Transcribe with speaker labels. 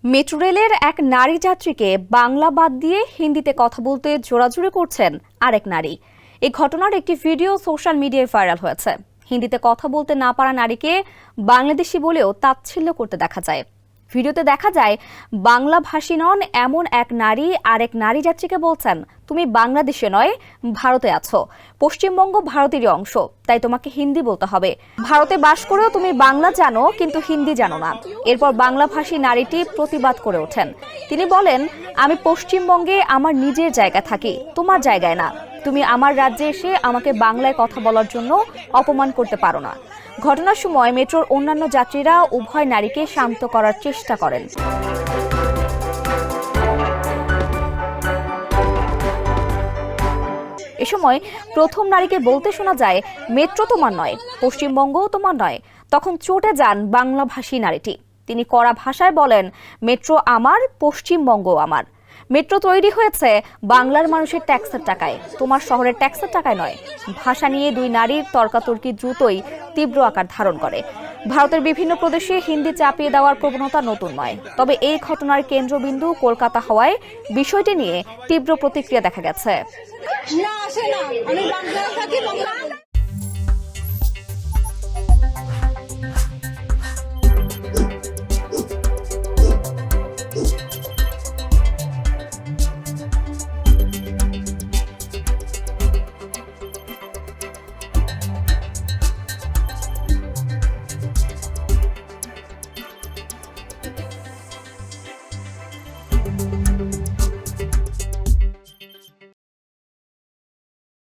Speaker 1: Metro রেলের এক নারী যাত্রীকে বাংলা বাদ দিয়ে হিন্দিতে কথা বলতে জোরাজুরি করছেন আরেক নারী। এই ঘটনার একটি ভিডিও সোশ্যাল মিডিয়ায় ভাইরাল হয়েছে। হিন্দিতে কথা বলতে না পারা নারীকে বাংলাদেশি বলেও তাচ্ছিল্য করতে দেখা যায়। ভিডিওতে দেখা যায় বাংলা ভাষী নন এমন এক নারী আরেক নারী যাত্রীকে বলছেন, তুমি বাংলাদেশে নয়, ভারতে আছো। পশ্চিমবঙ্গ ভারতেরই অংশ, তাই তোমাকে হিন্দি বলতে হবে। ভারতে বাস করেও তুমি বাংলা জানো, কিন্তু হিন্দি জানো না। এরপর বাংলা ভাষী নারীটি প্রতিবাদ করে ওঠেন। তিনি বলেন, আমি পশ্চিমবঙ্গে আমার নিজের জায়গা থাকি, তোমার জায়গায় না। তুমি আমার রাজ্যে এসে আমাকে বাংলায় কথা বলার জন্য অপমান করতে পারো না। ঘটনার সময় মেট্রোর অন্যান্য যাত্রীরা উভয় নারীকে শান্ত করার চেষ্টা করেন। এ সময় প্রথম নারীকে বলতে শোনা যায়, মেট্রো তোমার নয়, পশ্চিমবঙ্গও তোমার নয়। তখন চটে যান বাংলাভাষী নারীটি। তিনি কড়া ভাষায় বলেন, মেট্রো আমার, পশ্চিমবঙ্গ আমার। মেট্রো তৈরি হয়েছে বাংলার মানুষের ট্যাক্সের টাকায়, তোমার শহরের ট্যাক্সের টাকায় নয়। ভাষা নিয়ে দুই নারীর তর্কাতর্কি দ্রুতই তীব্র আকার ধারণ করে। ভারতের বিভিন্ন প্রদেশে হিন্দি চাপিয়ে দেওয়ার প্রবণতা নতুন নয়, তবে এই ঘটনার কেন্দ্রবিন্দু কলকাতা হওয়ায় বিষয়টি নিয়ে তীব্র প্রতিক্রিয়া দেখা গেছে।
Speaker 2: না আসে না, আমি বাংলায় থাকি, বাংলা